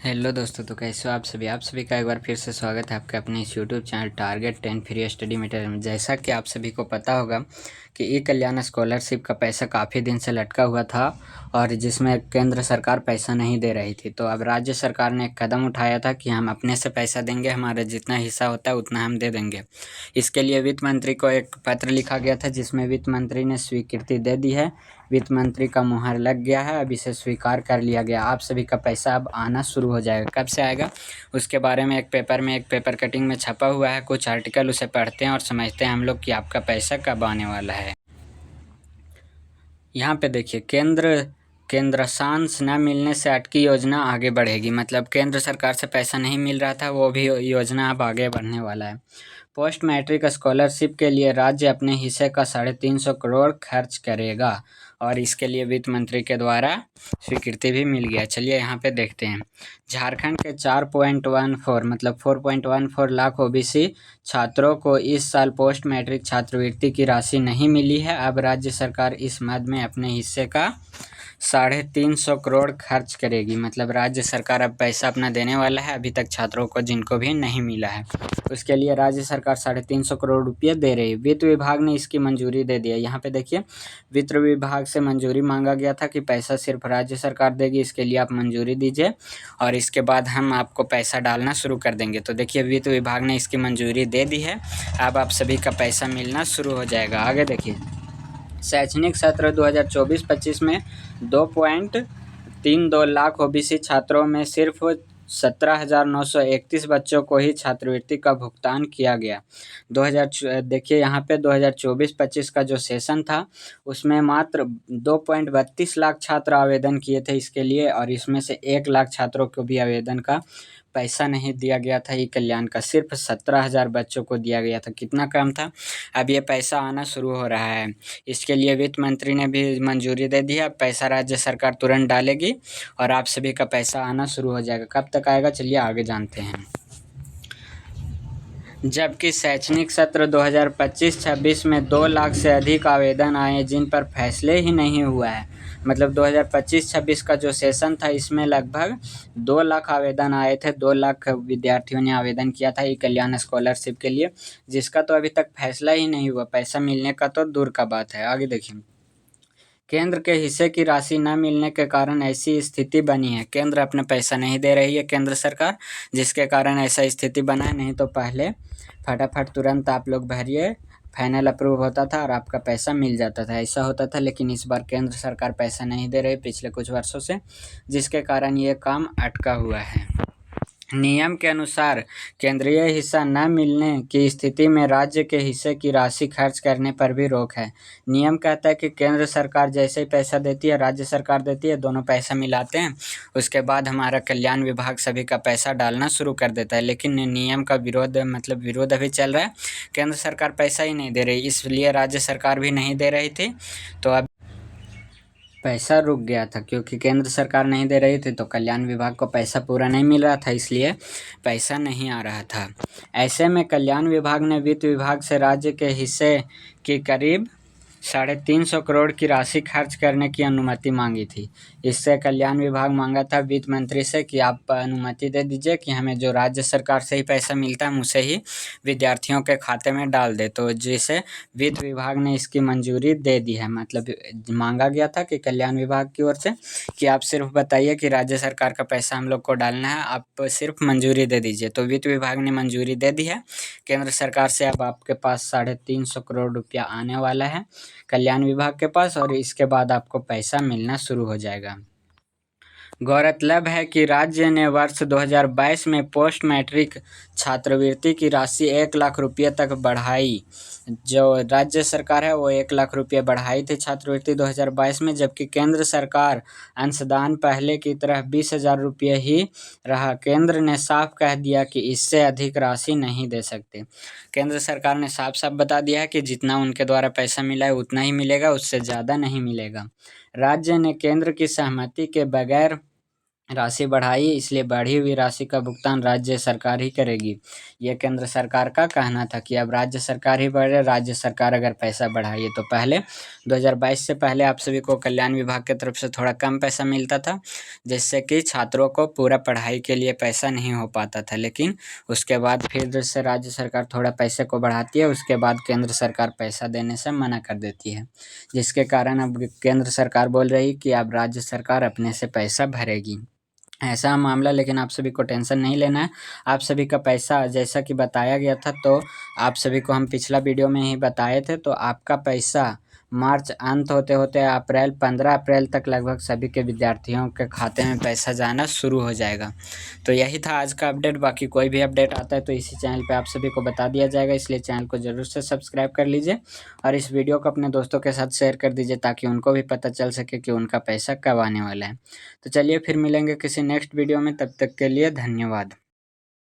Hello दोस्तों, तो कैसे हो आप सभी का एक बार फिर से स्वागत है आपके अपने इस YouTube channel target 10 free study material में। जैसा कि आप सभी को पता होगा कि ई कल्याण स्कॉलरशिप का पैसा काफ़ी दिन से लटका हुआ था और जिसमें केंद्र सरकार पैसा नहीं दे रही थी। तो अब राज्य सरकार ने एक कदम उठाया था कि हम अपने से पैसा देंगे, हमारा जितना हिस्सा होता है उतना हम दे देंगे। इसके लिए वित्त मंत्री को एक पत्र लिखा गया था जिसमें वित्त मंत्री ने स्वीकृति दे दी है। वित्त मंत्री का मुहर लग गया है, अब इसे स्वीकार कर लिया गया। आप सभी का पैसा अब आना शुरू हो जाएगा। कब से आएगा उसके बारे में एक पेपर कटिंग में छपा हुआ है कुछ आर्टिकल, उसे पढ़ते हैं और समझते हैं हम लोग कि आपका पैसा कब आने वाला है। यहाँ पे देखिए, केंद्रांश न मिलने से अटकी योजना आगे बढ़ेगी। मतलब केंद्र सरकार से पैसा नहीं मिल रहा था, वो भी योजना अब आगे बढ़ने वाला है। पोस्ट मैट्रिक स्कॉलरशिप के लिए राज्य अपने हिस्से का 350 करोड़ खर्च करेगा और इसके लिए वित्त मंत्री के द्वारा स्वीकृति भी मिल गया। चलिए यहाँ पे देखते हैं। झारखंड के 4.14 मतलब 4.14 लाख ओबीसी छात्रों को इस साल पोस्ट मैट्रिक छात्रवृत्ति की राशि नहीं मिली है। अब राज्य सरकार इस मद में अपने हिस्से का 350 करोड़ खर्च करेगी। मतलब राज्य सरकार अब पैसा अपना देने वाला है अभी तक छात्रों को जिनको भी नहीं मिला है। उसके लिए राज्य सरकार 350 करोड़ रुपये दे रही है। वित्त विभाग ने इसकी मंजूरी दे दिया। यहाँ पे देखिए, वित्त विभाग से मंजूरी मांगा गया था कि पैसा सिर्फ राज्य सरकार देगी, इसके लिए आप मंजूरी दीजिए और इसके बाद हम आपको पैसा डालना शुरू कर देंगे। तो देखिए, वित्त विभाग ने इसकी मंजूरी दे दी है। अब आप सभी का पैसा मिलना शुरू हो जाएगा। आगे देखिए, शैक्षणिक सत्र 2024-25 में 2.32 लाख ओबीसी छात्रों में सिर्फ 17,931 बच्चों को ही छात्रवृत्ति का भुगतान किया गया। देखिए यहाँ पे 2024-25 का जो सेशन था उसमें मात्र 2.32 लाख छात्र आवेदन किए थे इसके लिए, और इसमें से 1 लाख छात्रों को भी आवेदन का पैसा नहीं दिया गया था। ई कल्याण का सिर्फ 17,000 बच्चों को दिया गया था। कितना कम था। अब ये पैसा आना शुरू हो रहा है। इसके लिए वित्त मंत्री ने भी मंजूरी दे दी है। अब पैसा राज्य सरकार तुरंत डालेगी और आप सभी का पैसा आना शुरू हो जाएगा। कब तक आएगा, चलिए आगे जानते हैं। जबकि शैक्षणिक सत्र 2025-26 में 2 लाख से अधिक आवेदन आए जिन पर फैसले ही नहीं हुआ है। मतलब 2025-26 का जो सेशन था इसमें लगभग 2 लाख आवेदन आए थे। 2 लाख विद्यार्थियों ने आवेदन किया था ई कल्याण स्कॉलरशिप के लिए, जिसका तो अभी तक फैसला ही नहीं हुआ। पैसा मिलने का तो दूर का बात है। आगे देखिए, केंद्र के हिस्से की राशि न मिलने के कारण ऐसी स्थिति बनी है। केंद्र अपना पैसा नहीं दे रही है केंद्र सरकार, जिसके कारण ऐसा स्थिति बना है। नहीं तो पहले फटाफट तुरंत आप लोग भरिए, फाइनल अप्रूव होता था और आपका पैसा मिल जाता था, ऐसा होता था। लेकिन इस बार केंद्र सरकार पैसा नहीं दे रही पिछले कुछ वर्षों से, जिसके कारण ये काम अटका हुआ है। नियम के अनुसार केंद्रीय हिस्सा न मिलने की स्थिति में राज्य के हिस्से की राशि खर्च करने पर भी रोक है। नियम कहता है कि केंद्र सरकार जैसे ही पैसा देती है, राज्य सरकार देती है, दोनों पैसा मिलाते हैं, उसके बाद हमारा कल्याण विभाग सभी का पैसा डालना शुरू कर देता है। लेकिन नियम का विरोध अभी चल रहा है। केंद्र सरकार पैसा ही नहीं दे रही, इसलिए राज्य सरकार भी नहीं दे रही थी। तो अब पैसा रुक गया था क्योंकि केंद्र सरकार नहीं दे रही थी, तो कल्याण विभाग को पैसा पूरा नहीं मिल रहा था, इसलिए पैसा नहीं आ रहा था। ऐसे में कल्याण विभाग ने वित्त विभाग से राज्य के हिस्से की करीब 350 करोड़ की राशि खर्च करने की अनुमति मांगी थी। इससे कल्याण विभाग मांगा था वित्त मंत्री से कि आप अनुमति दे दीजिए कि हमें जो राज्य सरकार से ही पैसा मिलता है उसे ही विद्यार्थियों के खाते में डाल दे। तो जिसे वित्त विभाग ने इसकी मंजूरी दे दी है। मतलब मांगा गया था कि कल्याण विभाग की ओर से कि आप सिर्फ बताइए कि राज्य सरकार का पैसा हम लोग को डालना है, आप सिर्फ मंजूरी दे दीजिए। तो वित्त विभाग ने मंजूरी दे दी है केंद्र सरकार से। अब आपके पास 350 करोड़ रुपया आने वाला है कल्याण विभाग के पास और इसके बाद आपको पैसा मिलना शुरू हो जाएगा। गौरतलब है कि राज्य ने वर्ष 2022 में पोस्ट मैट्रिक छात्रवृत्ति की राशि 1 लाख रुपये तक बढ़ाई। जो राज्य सरकार है वो 1 लाख रुपये बढ़ाई थी छात्रवृत्ति 2022 में, जबकि केंद्र सरकार अंशदान पहले की तरह 20,000 रुपये ही रहा। केंद्र ने साफ कह दिया कि इससे अधिक राशि नहीं दे सकते। केंद्र सरकार ने साफ साफ बता दिया है कि जितना उनके द्वारा पैसा मिला है उतना ही मिलेगा, उससे ज़्यादा नहीं मिलेगा। राज्य ने केंद्र की सहमति के बगैर राशि बढ़ाई, इसलिए बढ़ी हुई राशि का भुगतान राज्य सरकार ही करेगी। ये केंद्र सरकार का कहना था कि अब राज्य सरकार ही बढ़े, राज्य सरकार अगर पैसा बढ़ाइए। तो पहले 2022 से पहले आप सभी को कल्याण विभाग की तरफ से थोड़ा कम पैसा मिलता था, जिससे कि छात्रों को पूरा पढ़ाई के लिए पैसा नहीं हो पाता था। लेकिन उसके बाद फिर से राज्य सरकार थोड़ा पैसे को बढ़ाती है, उसके बाद केंद्र सरकार पैसा देने से मना कर देती है, जिसके कारण अब केंद्र सरकार बोल रही कि अब राज्य सरकार अपने से पैसा भरेगी। ऐसा मामला, लेकिन आप सभी को टेंशन नहीं लेना है। आप सभी का पैसा जैसा कि बताया गया था, तो आप सभी को हम पिछला वीडियो में ही बताए थे, तो आपका पैसा मार्च अंत होते होते अप्रैल 15 अप्रैल तक लगभग सभी के विद्यार्थियों के खाते में पैसा जाना शुरू हो जाएगा। तो यही था आज का अपडेट। बाकी कोई भी अपडेट आता है तो इसी चैनल पे आप सभी को बता दिया जाएगा, इसलिए चैनल को ज़रूर से सब्सक्राइब कर लीजिए और इस वीडियो को अपने दोस्तों के साथ शेयर कर दीजिए, ताकि उनको भी पता चल सके कि उनका पैसा कब आने वाला है। तो चलिए फिर मिलेंगे किसी नेक्स्ट वीडियो में, तब तक के लिए धन्यवाद।